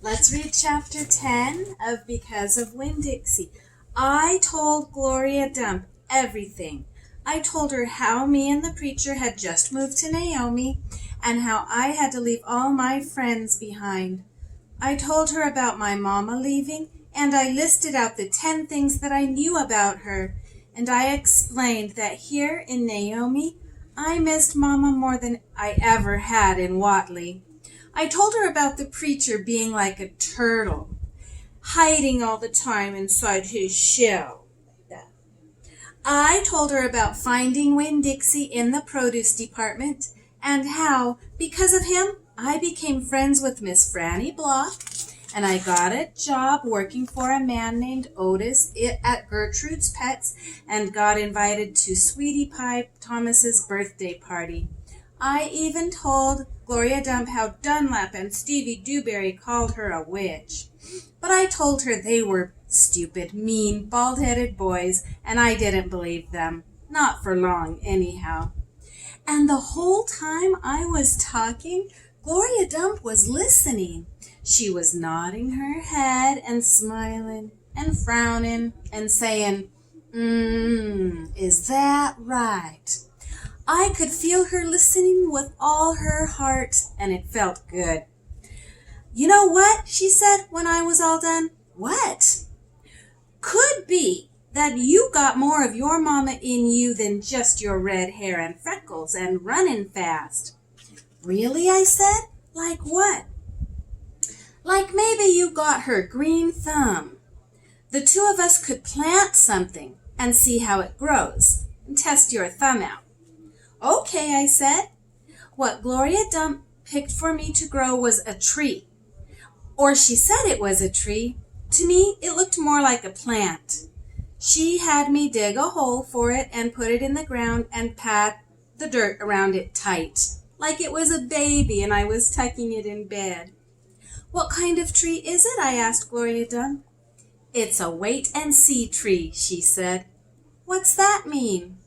Let's read chapter 10 of Because of Winn-Dixie. I told Gloria Dump everything. I told her how me and the preacher had just moved to Naomi and how I had to leave all my friends behind. I told her about my mama leaving, and I listed out the 10 things that I knew about her, and I explained that here in Naomi I missed Mama more than I ever had in Whately. I told her about the preacher being like a turtle, hiding all the time inside his shell. I told her about finding Winn-Dixie in the produce department and how, because of him, I became friends with Miss Franny Block, and I got a job working for a man named Otis at Gertrude's Pets and got invited to Sweetie Pie Thomas's birthday party. I even told Gloria Dump how Dunlap and Stevie Dewberry called her a witch. But I told her they were stupid, mean, bald-headed boys, and I didn't believe them. Not for long, anyhow. And the whole time I was talking, Gloria Dump was listening. She was nodding her head and smiling and frowning and saying, is that right? I could feel her listening with all her heart, and it felt good. You know what? She said when I was all done. What? Could be that you got more of your mama in you than just your red hair and freckles and running fast. Really? I said. Like what? Like maybe you got her green thumb. The two of us could plant something and see how it grows and test your thumb out. Okay, I said. What Gloria Dump picked for me to grow was a tree. Or she said it was a tree. To me, it looked more like a plant. She had me dig a hole for it and put it in the ground and pat the dirt around it tight, like it was a baby and I was tucking it in bed. What kind of tree is it? I asked Gloria Dump. It's a wait-and-see tree, she said. What's that mean?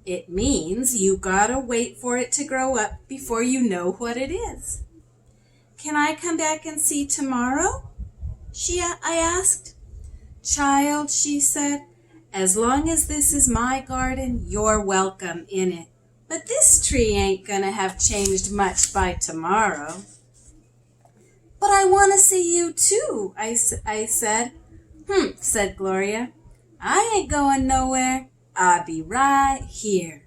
It means you gotta wait for it to grow up before you know what it is. Can I come back and see tomorrow? I asked. Child, she said, as long as this is my garden, you're welcome in it. But this tree ain't gonna have changed much by tomorrow. But I want to see you too, I said. Said Gloria. I ain't going nowhere. I'll be right here.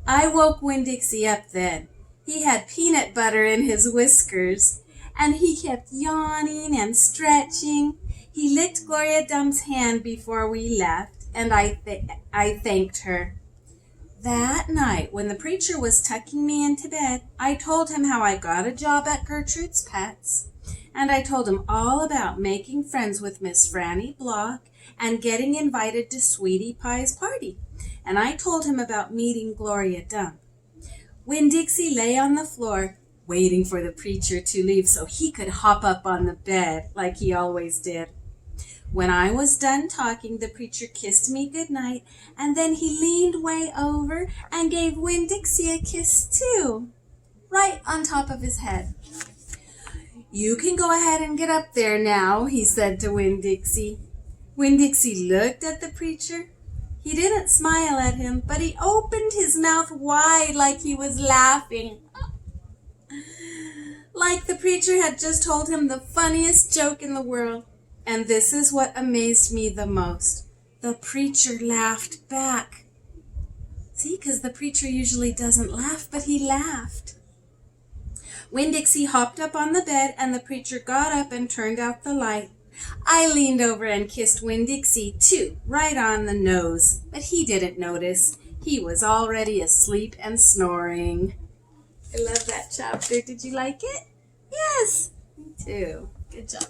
I woke Winn-Dixie up then. He had peanut butter in his whiskers, and he kept yawning and stretching. He licked Gloria Dump's hand before we left, and I thanked her. That night, when the preacher was tucking me into bed, I told him how I got a job at Gertrude's Pets, and I told him all about making friends with Miss Franny Block and getting invited to Sweetie Pie's party, and I told him about meeting Gloria Dump. Winn-Dixie lay on the floor, waiting for the preacher to leave so he could hop up on the bed like he always did. When I was done talking, the preacher kissed me goodnight, and then he leaned way over and gave Winn-Dixie a kiss too, right on top of his head. You can go ahead and get up there now, he said to Winn-Dixie. Winn-Dixie looked at the preacher. He didn't smile at him, but he opened his mouth wide like he was laughing. Like the preacher had just told him the funniest joke in the world. And this is what amazed me the most. The preacher laughed back. See, because the preacher usually doesn't laugh, but he laughed. Winn-Dixie hopped up on the bed, and the preacher got up and turned out the light. I leaned over and kissed Winn-Dixie, too, right on the nose, but he didn't notice. He was already asleep and snoring. I love that chapter. Did you like it? Yes, me too. Good job.